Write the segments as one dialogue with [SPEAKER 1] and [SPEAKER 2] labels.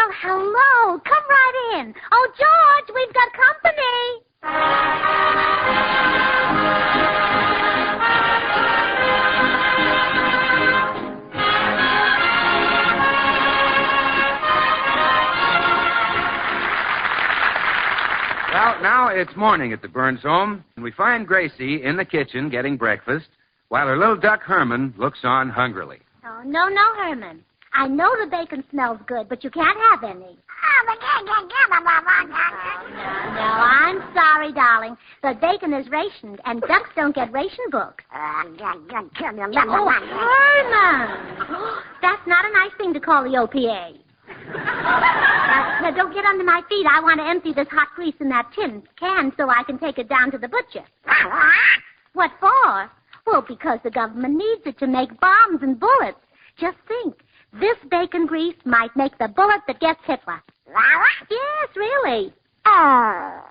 [SPEAKER 1] Well, hello. Come right in. Oh, George, we've got company.
[SPEAKER 2] Well, now it's morning at the Burns home, and we find Gracie in the kitchen getting breakfast, while her little duck Herman looks on hungrily.
[SPEAKER 1] Oh, no, Herman. I know the bacon smells good, but you can't have any. No, I'm sorry, darling. The bacon is rationed, and ducks don't get ration books. Oh, Herman! That's not a nice thing to call the OPA. Now, don't get under my feet. I want to empty this hot grease in that tin can so I can take it down to the butcher. What for? Well, because the government needs it to make bombs and bullets. Just think. This bacon grease might make the bullet that gets Hitler. Yes, really. Oh.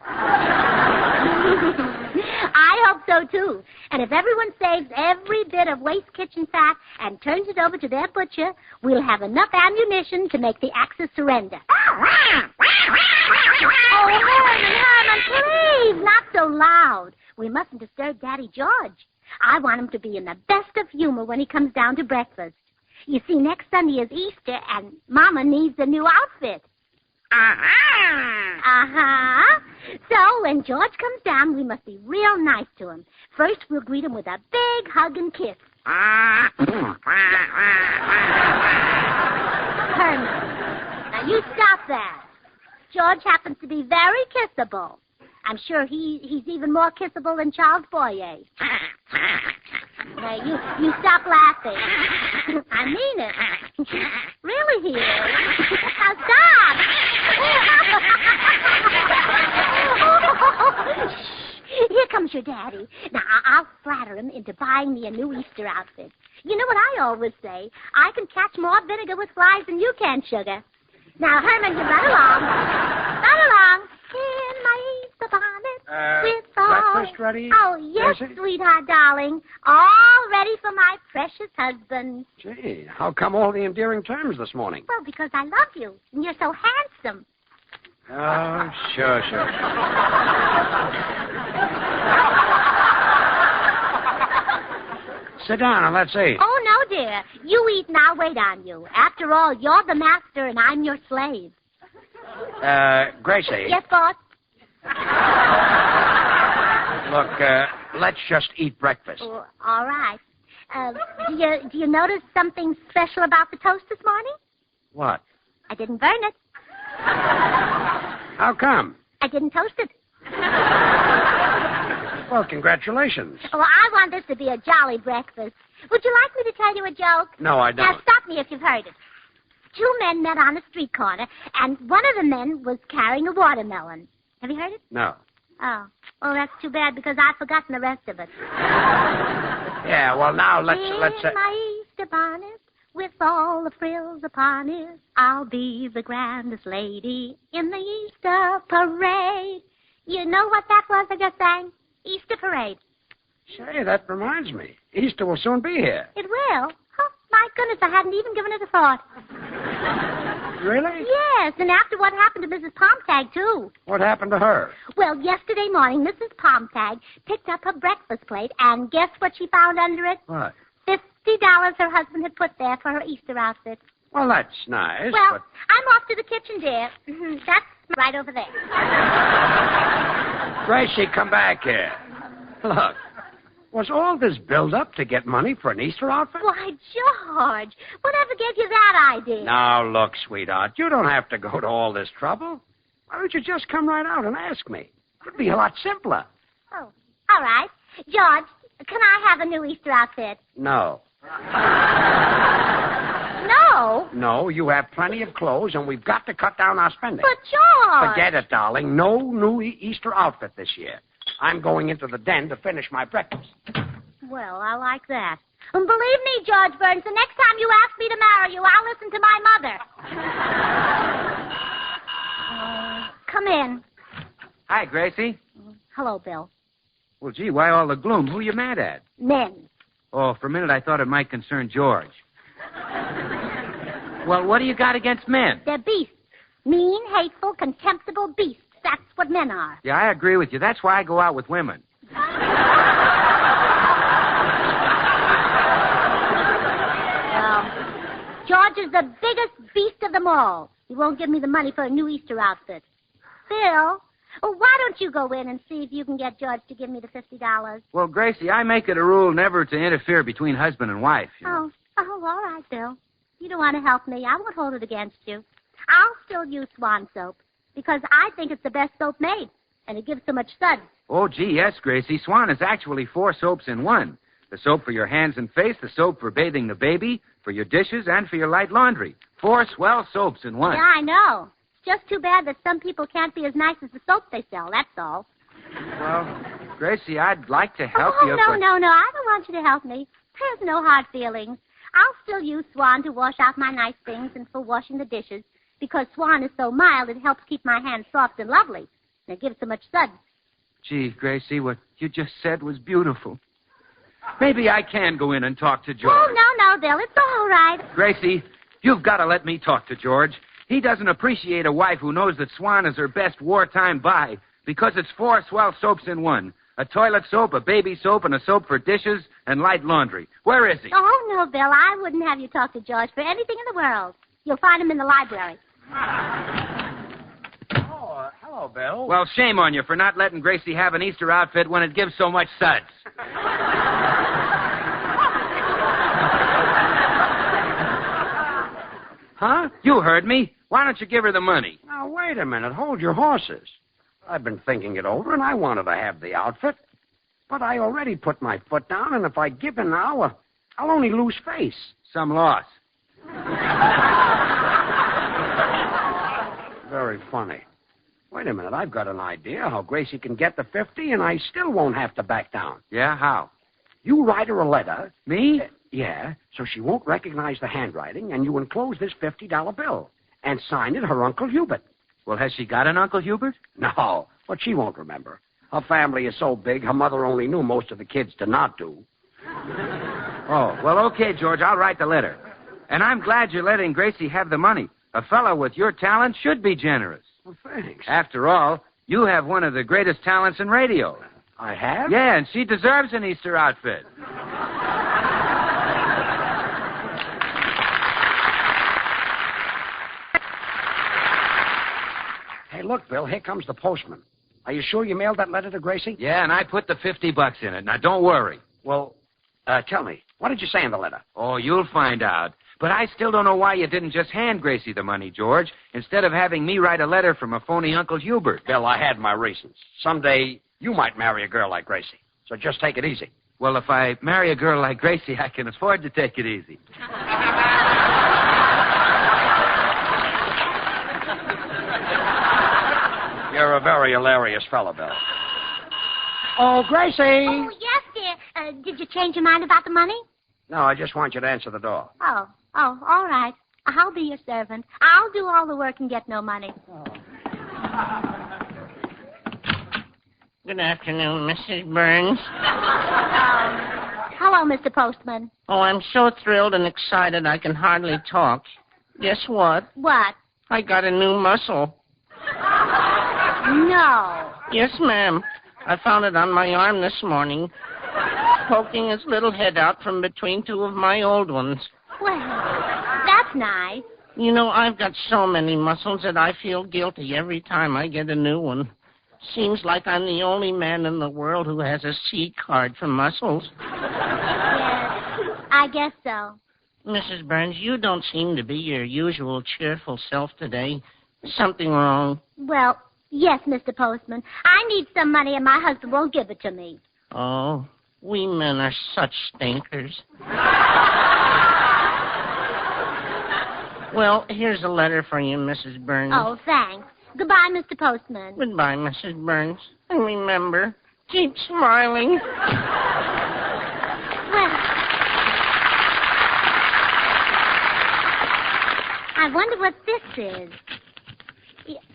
[SPEAKER 1] I hope so, too. And if everyone saves every bit of waste kitchen fat and turns it over to their butcher, we'll have enough ammunition to make the Axis surrender. Oh, Herman, please, not so loud. We mustn't disturb Daddy George. I want him to be in the best of humor when he comes down to breakfast. You see, next Sunday is Easter, and Mama needs a new outfit. So when George comes down, we must be real nice to him. First, we'll greet him with a big hug and kiss. Herman, now you stop that. George happens to be very kissable. I'm sure he's even more kissable than Charles Boyer. Now, you stop laughing. I mean it. Really, he is. Now, stop. Here comes your daddy. Now, I'll flatter him into buying me a new Easter outfit. You know what I always say? I can catch more vinegar with flies than you can, sugar. Now, Herman, you run along. Run along. In my Easter bonnet. With all...
[SPEAKER 3] Breakfast ready?
[SPEAKER 1] Oh, yes, sweetheart, darling. All ready for my precious husband.
[SPEAKER 3] Gee, how come all the endearing terms this morning?
[SPEAKER 1] Well, because I love you, and you're so handsome.
[SPEAKER 3] Oh, sure. Sit down and let's eat.
[SPEAKER 1] Oh, no, dear. You eat and I'll wait on you. After all, you're the master and I'm your slave.
[SPEAKER 3] Gracie.
[SPEAKER 1] Yes, boss?
[SPEAKER 3] Look, let's just eat breakfast.
[SPEAKER 1] Oh, all right. Do you notice something special about the toast this morning?
[SPEAKER 3] What?
[SPEAKER 1] I didn't burn it.
[SPEAKER 3] How come?
[SPEAKER 1] I didn't toast it.
[SPEAKER 3] Well, congratulations.
[SPEAKER 1] Oh, I want this to be a jolly breakfast. Would you like me to tell you a joke?
[SPEAKER 3] No, I don't.
[SPEAKER 1] Now, stop me if you've heard it. Two men met on a street corner, and one of the men was carrying a watermelon. Have you heard it?
[SPEAKER 3] No.
[SPEAKER 1] Oh. Well, that's too bad, because I've forgotten the rest of it.
[SPEAKER 3] Yeah, well, now let's...
[SPEAKER 1] In my Easter bonnet, with all the frills upon it, I'll be the grandest lady in the Easter parade. You know what that was I just sang? Easter parade.
[SPEAKER 3] Say, that reminds me. Easter will soon be here.
[SPEAKER 1] It will? Oh, my goodness, I hadn't even given it a thought.
[SPEAKER 3] Really?
[SPEAKER 1] Yes, and after what happened to Mrs. Palmtag, too.
[SPEAKER 3] What happened to her?
[SPEAKER 1] Well, yesterday morning, Mrs. Palmtag picked up her breakfast plate, and guess what she found under it?
[SPEAKER 3] What?
[SPEAKER 1] $50 her husband had put there for her Easter outfit.
[SPEAKER 3] Well, that's nice,
[SPEAKER 1] Well,
[SPEAKER 3] but...
[SPEAKER 1] I'm off to the kitchen, dear. That's right over there.
[SPEAKER 3] Gracie, come back here. Look, was all this build-up to get money for an Easter outfit?
[SPEAKER 1] Why, George, whatever gave you that idea?
[SPEAKER 3] Now, look, sweetheart, you don't have to go to all this trouble. Why don't you just come right out and ask me? It'd be a lot simpler.
[SPEAKER 1] Oh, all right. George, can I have a new Easter outfit?
[SPEAKER 3] No.
[SPEAKER 1] No?
[SPEAKER 3] No, you have plenty of clothes, and we've got to cut down our spending.
[SPEAKER 1] But, George...
[SPEAKER 3] Forget it, darling. No new Easter outfit this year. I'm going into the den to finish my breakfast.
[SPEAKER 1] Well, I like that. And believe me, George Burns, the next time you ask me to marry you, I'll listen to my mother. Come in.
[SPEAKER 2] Hi, Gracie.
[SPEAKER 1] Hello, Bill.
[SPEAKER 2] Well, gee, why all the gloom? Who you mad at?
[SPEAKER 1] Men.
[SPEAKER 2] Oh, for a minute I thought it might concern George. Well, what do you got against men?
[SPEAKER 1] They're beasts. Mean, hateful, contemptible beasts. That's what men are.
[SPEAKER 2] Yeah, I agree with you. That's why I go out with women.
[SPEAKER 1] George is the biggest beast of them all. He won't give me the money for a new Easter outfit. Phil, why don't you go in and see if you can get George to give me the $50?
[SPEAKER 2] Well, Gracie, I make it a rule never to interfere between husband and wife. You know.
[SPEAKER 1] Oh, all right, Bill. You don't want to help me. I won't hold it against you. I'll still use Swan soap because I think it's the best soap made, and it gives so much suds.
[SPEAKER 2] Oh, gee, yes, Gracie. Swan is actually 4 soaps in one. The soap for your hands and face, the soap for bathing the baby, for your dishes, and for your light laundry. 4 swell soaps in one.
[SPEAKER 1] Yeah, I know. It's just too bad that some people can't be as nice as the soap they sell, that's all.
[SPEAKER 2] Well, Gracie, I'd like to help you,
[SPEAKER 1] No,
[SPEAKER 2] but...
[SPEAKER 1] no, I don't want you to help me. There's no hard feelings. I'll still use Swan to wash out my nice things and for washing the dishes, because Swan is so mild it helps keep my hands soft and lovely, and it gives so much suds.
[SPEAKER 2] Gee, Gracie, what you just said was beautiful. Maybe I can go in and talk to George.
[SPEAKER 1] Oh, no, Bill, it's all right.
[SPEAKER 2] Gracie, you've got to let me talk to George. He doesn't appreciate a wife who knows that Swan is her best wartime buy because it's 4 swell soaps in one. A toilet soap, a baby soap, and a soap for dishes and light laundry. Where is he?
[SPEAKER 1] Oh, no, Bill, I wouldn't have you talk to George for anything in the world. You'll find him in the library.
[SPEAKER 3] Oh, hello, Bill.
[SPEAKER 2] Well, shame on you for not letting Gracie have an Easter outfit when it gives so much suds. Huh? You heard me. Why don't you give her the money?
[SPEAKER 3] Now, wait a minute. Hold your horses. I've been thinking it over, and I wanted to have the outfit. But I already put my foot down, and if I give in now, I'll only lose face.
[SPEAKER 2] Some loss.
[SPEAKER 3] Very funny. Wait a minute. I've got an idea how Gracie can get the 50, and I still won't have to back down.
[SPEAKER 2] Yeah, how?
[SPEAKER 3] You write her a letter.
[SPEAKER 2] Me?
[SPEAKER 3] Yeah, so she won't recognize the handwriting, and you enclose this $50 bill. And sign it her Uncle Hubert.
[SPEAKER 2] Well, has she got an Uncle Hubert?
[SPEAKER 3] No, but she won't remember. Her family is so big, her mother only knew most of the kids to not do.
[SPEAKER 2] Oh, well, okay, George, I'll write the letter. And I'm glad you're letting Gracie have the money. A fellow with your talent should be generous.
[SPEAKER 3] Well, thanks.
[SPEAKER 2] After all, you have one of the greatest talents in radio.
[SPEAKER 3] I have?
[SPEAKER 2] Yeah, and she deserves an Easter outfit.
[SPEAKER 3] Hey, look, Bill, here comes the postman. Are you sure you mailed that letter to Gracie?
[SPEAKER 2] Yeah, and I put the $50 in it. Now, don't worry.
[SPEAKER 3] Well, tell me, what did you say in the letter?
[SPEAKER 2] Oh, you'll find out. But I still don't know why you didn't just hand Gracie the money, George, instead of having me write a letter from a phony Uncle Hubert.
[SPEAKER 3] Bill, I had my reasons. Someday you might marry a girl like Gracie. So just take it easy.
[SPEAKER 2] Well, if I marry a girl like Gracie, I can afford to take it easy.
[SPEAKER 3] You're a very hilarious fellow, Bill. Oh, Gracie!
[SPEAKER 1] Oh, yes, dear. Did you change your mind about the money?
[SPEAKER 3] No, I just want you to answer the door.
[SPEAKER 1] Oh, all right. I'll be your servant. I'll do all the work and get no money.
[SPEAKER 4] Good afternoon, Mrs. Burns.
[SPEAKER 1] Hello, Mr. Postman.
[SPEAKER 4] Oh, I'm so thrilled and excited I can hardly talk. Guess what?
[SPEAKER 1] What?
[SPEAKER 4] I got a new muscle.
[SPEAKER 1] No.
[SPEAKER 4] Yes, ma'am. I found it on my arm this morning, poking its little head out from between 2 of my old ones.
[SPEAKER 1] Well, that's nice.
[SPEAKER 4] You know, I've got so many muscles that I feel guilty every time I get a new one. Seems like I'm the only man in the world who has a C card for muscles.
[SPEAKER 1] Yes, I guess so.
[SPEAKER 4] Mrs. Burns, you don't seem to be your usual cheerful self today. Something wrong?
[SPEAKER 1] Well, yes, Mr. Postman. I need some money and my husband won't give it to me.
[SPEAKER 4] Oh, we men are such stinkers. Well, here's a letter for you, Mrs. Burns.
[SPEAKER 1] Oh, thanks. Goodbye, Mr. Postman.
[SPEAKER 4] Goodbye, Mrs. Burns. And remember, keep smiling.
[SPEAKER 1] Well, I wonder what this is.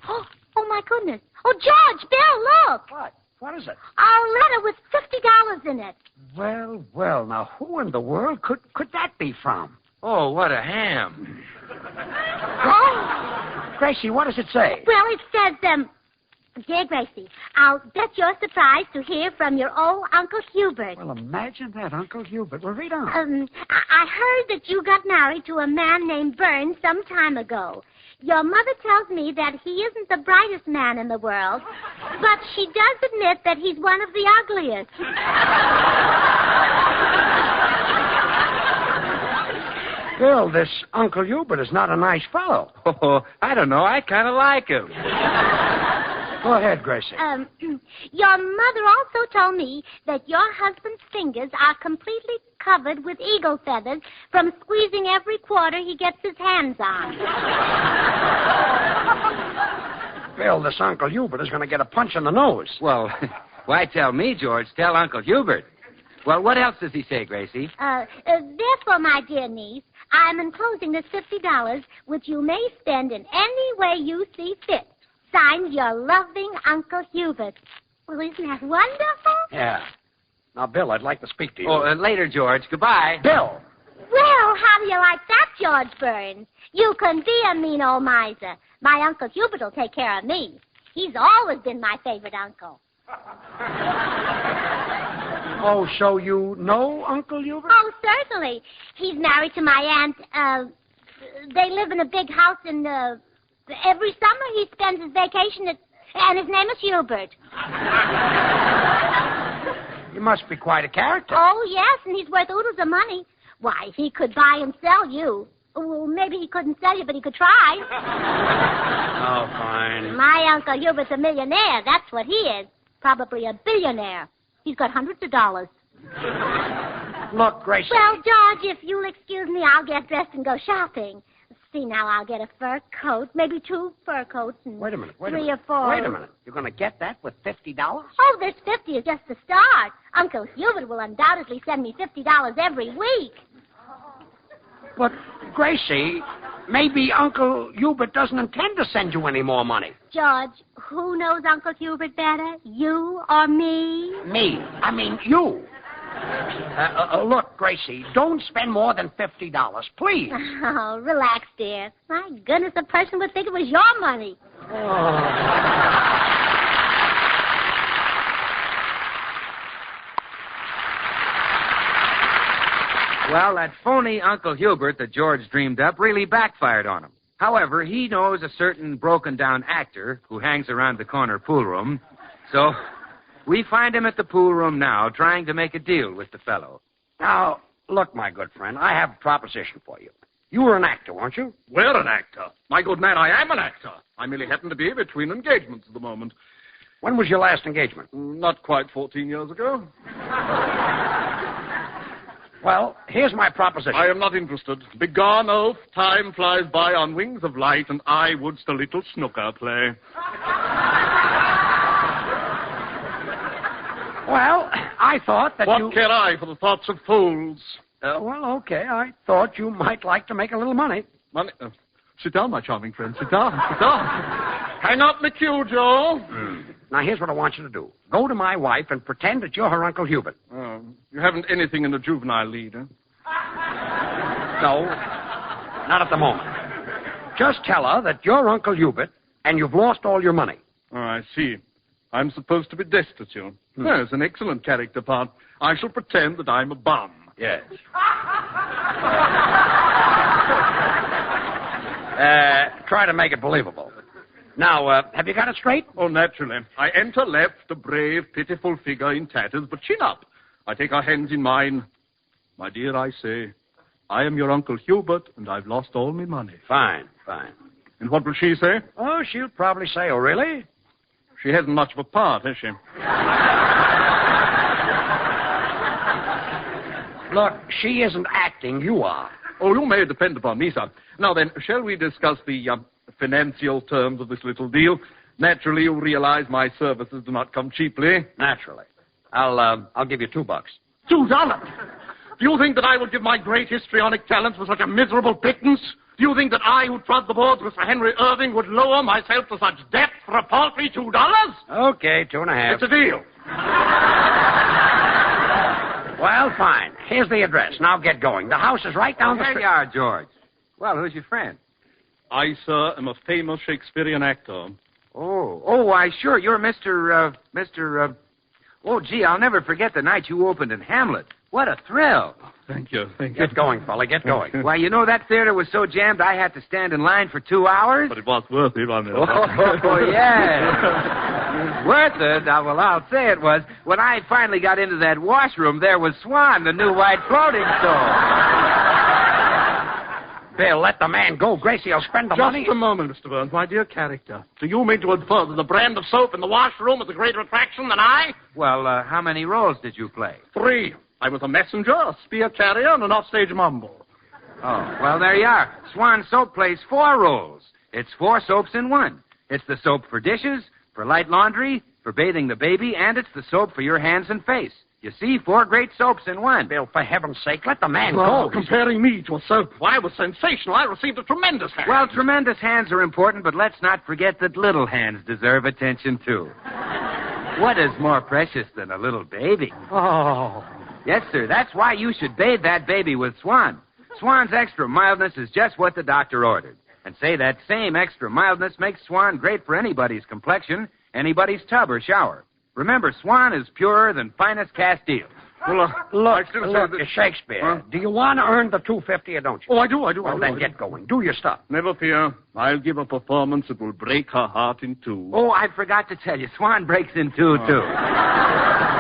[SPEAKER 1] Oh, my goodness. Oh, George, Bill, look.
[SPEAKER 3] What? What is it?
[SPEAKER 1] Our letter with $50 in it.
[SPEAKER 3] Well, now who in the world could that be from?
[SPEAKER 2] Oh, what a ham.
[SPEAKER 1] Oh,
[SPEAKER 3] Gracie, what does it say?
[SPEAKER 1] Well, it says, Dear Gracie, I'll bet you're surprised to hear from your old Uncle Hubert.
[SPEAKER 3] Well, imagine that, Uncle Hubert. Well, read on.
[SPEAKER 1] I heard that you got married to a man named Burns some time ago. Your mother tells me that he isn't the brightest man in the world, but she does admit that he's one of the ugliest.
[SPEAKER 3] Bill, this Uncle Hubert is not a nice fellow.
[SPEAKER 2] Oh, I don't know. I kind of like him.
[SPEAKER 3] Go ahead, Gracie.
[SPEAKER 1] Your mother also told me that your husband's fingers are completely covered with eagle feathers from squeezing every quarter he gets his hands on.
[SPEAKER 3] Bill, this Uncle Hubert is going to get a punch in the nose.
[SPEAKER 2] Well, why tell me, George? Tell Uncle Hubert. Well, what else does he say, Gracie?
[SPEAKER 1] Therefore, my dear niece, I'm enclosing this $50, which you may spend in any way you see fit. Signed, your loving Uncle Hubert. Well, isn't that wonderful?
[SPEAKER 3] Yeah. Now, Bill, I'd like to speak to you.
[SPEAKER 2] Oh, later, George. Goodbye.
[SPEAKER 3] Bill!
[SPEAKER 1] Well, how do you like that, George Burns? You can be a mean old miser. My Uncle Hubert will take care of me. He's always been my favorite uncle.
[SPEAKER 3] Oh, so you know Uncle Hubert?
[SPEAKER 1] Oh, certainly. He's married to my aunt. They live in a big house in, every summer he spends his vacation and his name is Hubert.
[SPEAKER 3] You must be quite a character.
[SPEAKER 1] Oh, yes, and he's worth oodles of money. Why, he could buy and sell you. Well, maybe he couldn't sell you, but he could try.
[SPEAKER 3] Oh, fine.
[SPEAKER 1] My Uncle Hubert's a millionaire. That's what he is. Probably a billionaire. He's got hundreds of dollars.
[SPEAKER 3] Look, Gracie.
[SPEAKER 1] Well, George, if you'll excuse me, I'll get dressed and go shopping. See, now I'll get a fur coat, maybe 2 fur coats, and
[SPEAKER 3] Wait a minute.
[SPEAKER 1] 3 or 4.
[SPEAKER 3] Wait a minute. You're going to get that with $50?
[SPEAKER 1] Oh, this 50 is just the start. Uncle Hubert will undoubtedly send me $50 every week.
[SPEAKER 3] But, Gracie, maybe Uncle Hubert doesn't intend to send you any more money.
[SPEAKER 1] George, who knows Uncle Hubert better, you or me?
[SPEAKER 3] Me. I mean, you. Look, Gracie, don't spend more than $50, please.
[SPEAKER 1] Oh, relax, dear. My goodness, a person would think it was your money.
[SPEAKER 3] Oh.
[SPEAKER 2] Well, that phony Uncle Hubert that George dreamed up really backfired on him. However, he knows a certain broken-down actor who hangs around the corner pool room. So we find him at the pool room now, trying to make a deal with the fellow.
[SPEAKER 3] Now, look, my good friend, I have a proposition for you. You were an actor, weren't you?
[SPEAKER 5] We're an actor. My good man, I am an actor. I merely happen to be between engagements at the moment.
[SPEAKER 3] When was your last engagement?
[SPEAKER 5] Not quite 14 years ago.
[SPEAKER 3] Well, here's my proposition.
[SPEAKER 5] I am not interested. Begone, oaf. Time flies by on wings of light, and I wouldst a little snooker play.
[SPEAKER 3] Well, I thought that
[SPEAKER 5] What care I for the thoughts of fools?
[SPEAKER 3] Well, okay. I thought you might like to make a little money.
[SPEAKER 5] Money? Sit down, my charming friend. Sit down. Sit down. Hang up the cue, Joe.
[SPEAKER 3] Now, here's what I want you to do. Go to my wife and pretend that you're her Uncle Hubert.
[SPEAKER 5] You haven't anything in the juvenile league, huh?
[SPEAKER 3] No, not at the moment. Just tell her that you're Uncle Hubert and you've lost all your money.
[SPEAKER 5] Oh, I see. I'm supposed to be destitute. Yes, an excellent character part. I shall pretend that I'm a bum.
[SPEAKER 3] Yes. Try to make it believable. Now, have you got it straight?
[SPEAKER 5] Oh, naturally. I enter left, a brave, pitiful figure in tatters, but chin up. I take her hands in mine. My dear, I say, I am your Uncle Hubert, and I've lost all my money.
[SPEAKER 3] Fine, fine.
[SPEAKER 5] And what will she say?
[SPEAKER 3] Oh, she'll probably say, oh, really?
[SPEAKER 5] She hasn't much of a part, has she?
[SPEAKER 3] Look, she isn't acting, you are.
[SPEAKER 5] Oh, you may depend upon me, sir. Now then, shall we discuss the financial terms of this little deal? Naturally, you realize my services do not come cheaply.
[SPEAKER 3] Naturally. I'll give you $2.
[SPEAKER 5] $2? Do you think that I would give my great histrionic talents for such a miserable pittance? Do you think that I, who trod the boards with Sir Henry Irving, would lower myself to such depth for a paltry $2?
[SPEAKER 3] Okay, 2.5.
[SPEAKER 5] It's a deal.
[SPEAKER 3] Well, fine. Here's the address. Now get going. The house is right down the
[SPEAKER 2] There
[SPEAKER 3] street.
[SPEAKER 2] you are, George. Well, who's your friend?
[SPEAKER 5] I, sir, am a famous Shakespearean actor.
[SPEAKER 2] Oh, why, sure. You're Oh, gee, I'll never forget the night you opened in Hamlet. What a thrill.
[SPEAKER 5] Thank you.
[SPEAKER 3] Get going, fella, get going.
[SPEAKER 2] Why, you know, that theater was so jammed I had to stand in line for 2 hours?
[SPEAKER 5] But it was worth it, wasn't it?
[SPEAKER 2] Oh, yeah. Worth it? Well, I'll say it was. When I finally got into that washroom, there was Swan, the new white floating store.
[SPEAKER 3] Bill, let the man go. Gracie will spend the money.
[SPEAKER 5] Just a moment, Mr. Burns, my dear character. Do you mean to infer that the brand of soap in the washroom is a greater attraction than I?
[SPEAKER 2] Well, how many roles did you play?
[SPEAKER 5] 3. I was a messenger, a spear carrier, and an offstage mumble.
[SPEAKER 2] Oh, well, there you are. Swan Soap plays 4 roles. It's 4 soaps in one. It's the soap for dishes, for light laundry, for bathing the baby, and it's the soap for your hands and face. You see, 4 great soaps in one.
[SPEAKER 3] Bill, for heaven's sake, let the man
[SPEAKER 5] Well,
[SPEAKER 3] go.
[SPEAKER 5] comparing me to a soap, why, was sensational. I received a tremendous hand.
[SPEAKER 2] Well, tremendous hands are important, but let's not forget that little hands deserve attention, too. What is more precious than a little baby?
[SPEAKER 3] Oh.
[SPEAKER 2] Yes, sir. That's why you should bathe that baby with Swan. Swan's extra mildness is just what the doctor ordered. And say that same extra mildness makes Swan great for anybody's complexion, anybody's tub or shower. Remember, Swan is purer than finest Castile.
[SPEAKER 3] Well, look, Shakespeare.
[SPEAKER 5] Huh?
[SPEAKER 3] Do you want to earn the $250 or don't you?
[SPEAKER 5] Oh, I do.
[SPEAKER 3] Well, then get going. Do your stuff.
[SPEAKER 5] Never fear. I'll give a performance that will break her heart in 2.
[SPEAKER 2] Oh, I forgot to tell you. Swan breaks in 2, too.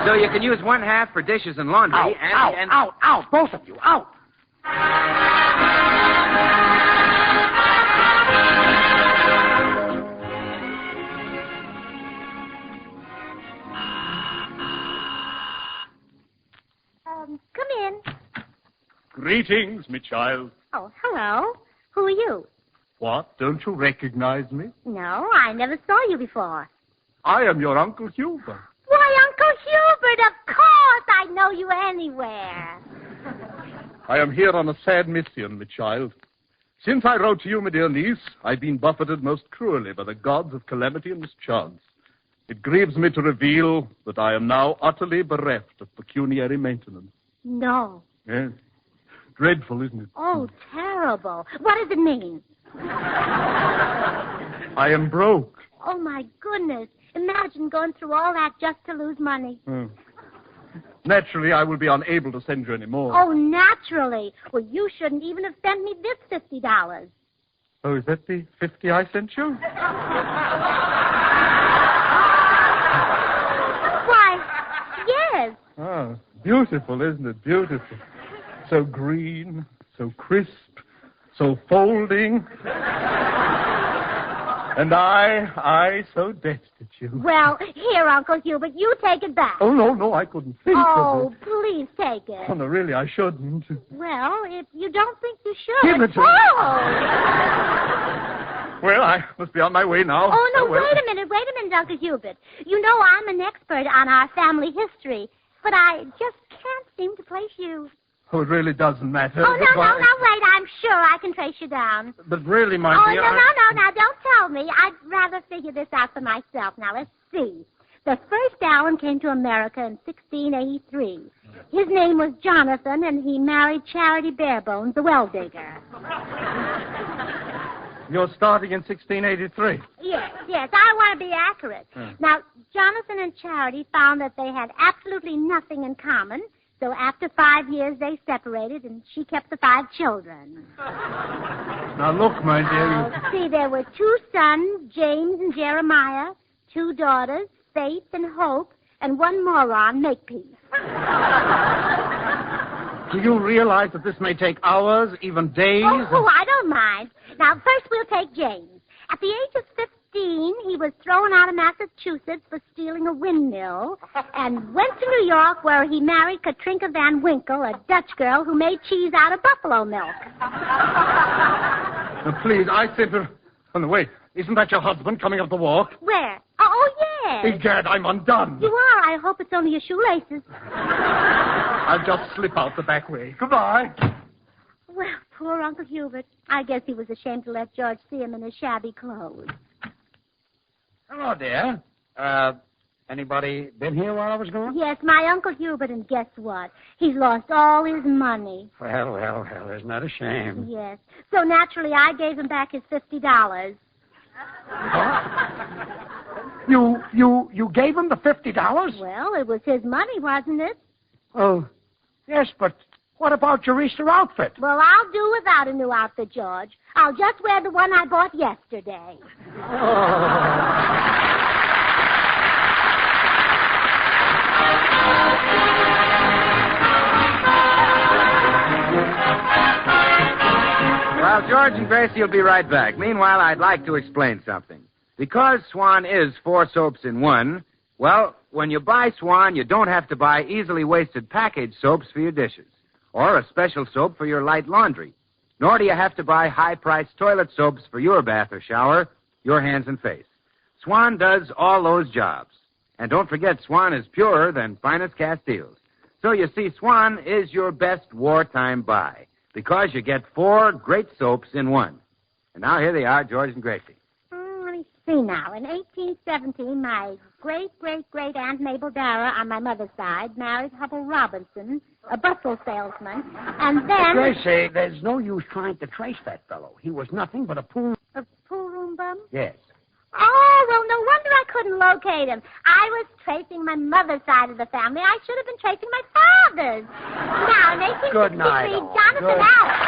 [SPEAKER 2] So you can use 1/2 for dishes and laundry.
[SPEAKER 3] Out, both of you, out.
[SPEAKER 1] Come in.
[SPEAKER 5] Greetings, me child.
[SPEAKER 1] Oh, hello. Who are you?
[SPEAKER 5] What? Don't you recognize me?
[SPEAKER 1] No, I never saw you before.
[SPEAKER 5] I am your Uncle Hubert.
[SPEAKER 1] Why, Uncle Hubert, of course. I know you anywhere.
[SPEAKER 5] I am here on a sad mission, my child. Since I wrote to you, my dear niece, I've been buffeted most cruelly by the gods of calamity and mischance. It grieves me to reveal that I am now utterly bereft of pecuniary maintenance.
[SPEAKER 1] No.
[SPEAKER 5] Yes. Dreadful, isn't it?
[SPEAKER 1] Oh, terrible. What does it mean?
[SPEAKER 5] I am broke.
[SPEAKER 1] Oh, my goodness. Imagine going through all that just to lose money.
[SPEAKER 5] Naturally, I will be unable to send you any more.
[SPEAKER 1] Oh, naturally. Well, you shouldn't even have sent me this $50.
[SPEAKER 5] Oh, is that the 50 I sent you?
[SPEAKER 1] Why, yes.
[SPEAKER 5] Ah, beautiful, isn't it? Beautiful. So green, so crisp, so folding. And I so destitute.
[SPEAKER 1] Well, here, Uncle Hubert, you take it back.
[SPEAKER 5] Oh, no, I couldn't think of
[SPEAKER 1] Oh,
[SPEAKER 5] it.
[SPEAKER 1] please take it.
[SPEAKER 5] Oh, no, really, I shouldn't.
[SPEAKER 1] Well, if you don't think you should.
[SPEAKER 5] Give it to me.
[SPEAKER 1] Oh!
[SPEAKER 5] Well, I must be on my way now.
[SPEAKER 1] Oh, no,
[SPEAKER 5] well.
[SPEAKER 1] wait a minute, Uncle Hubert. You know I'm an expert on our family history, but I just can't seem to place you.
[SPEAKER 5] Oh, it really doesn't matter.
[SPEAKER 1] Oh, no, wait, I'm sure I can trace you down.
[SPEAKER 5] But really, my
[SPEAKER 1] Oh,
[SPEAKER 5] dear...
[SPEAKER 1] no, don't tell me. I'd rather figure this out for myself. Now, let's see. The first Allen came to America in 1683. His name was Jonathan, and he married Charity Barebones, the well-digger.
[SPEAKER 5] You're starting in 1683.
[SPEAKER 1] Yes, I want to be accurate. Now, Jonathan and Charity found that they had absolutely nothing in common, so after 5 years they separated, and she kept the 5 children.
[SPEAKER 5] Now, look, my dear...
[SPEAKER 1] See, there were 2 sons, James and Jeremiah, 2 daughters, Faith and Hope, and 1 moron, Makepeace.
[SPEAKER 5] Do you realize that this may take hours, even days?
[SPEAKER 1] Oh, I don't mind. Now, first we'll take James. At the age of 15, he was thrown out of Massachusetts for stealing a windmill and went to New York where he married Katrinka Van Winkle, a Dutch girl who made cheese out of buffalo milk.
[SPEAKER 5] Now, please, I said to... Oh, no, wait. Isn't that your husband coming up the walk?
[SPEAKER 1] Where? Oh, yes.
[SPEAKER 5] Egad, I'm undone.
[SPEAKER 1] You are. I hope it's only your shoelaces.
[SPEAKER 5] I'll just slip out the back way. Goodbye.
[SPEAKER 1] Well, poor Uncle Hubert. I guess he was ashamed to let George see him in his shabby clothes.
[SPEAKER 3] Hello, dear. Anybody been here while I was gone?
[SPEAKER 1] Yes, my Uncle Hubert, and guess what? He's lost all his money.
[SPEAKER 3] Well, isn't that a shame?
[SPEAKER 1] Yes. So naturally, I gave him back his $50.
[SPEAKER 3] You gave him the $50?
[SPEAKER 1] Well, it was his money, wasn't it?
[SPEAKER 3] Oh, yes, but what about your Easter outfit?
[SPEAKER 1] Well, I'll do without a new outfit, George. I'll just wear the one I bought yesterday.
[SPEAKER 2] Well, George and Gracie will be right back. Meanwhile, I'd like to explain something. Because Swan is 4 soaps in one, well, when you buy Swan, you don't have to buy easily wasted package soaps for your dishes, or a special soap for your light laundry, nor do you have to buy high-priced toilet soaps for your bath or shower, your hands and face. Swan does all those jobs. And don't forget, Swan is purer than finest Castiles. So you see, Swan is your best wartime buy, because you get 4 great soaps in one. And now here they are, George and Gracie.
[SPEAKER 1] Let me see now. In 1817, my great Aunt Mabel Dara on my mother's side married Hubble Robinson, a bustle salesman. And then...
[SPEAKER 3] Gracie, there's no use trying to trace that fellow. He was nothing but a pool...
[SPEAKER 1] A pool room bum?
[SPEAKER 3] Yes.
[SPEAKER 1] Oh, well, no wonder I couldn't locate him. I was tracing my mother's side of the family. I should have been tracing my father's. Now, in 1863,
[SPEAKER 3] Good night, all.
[SPEAKER 1] Jonathan
[SPEAKER 3] Good.
[SPEAKER 1] Allen...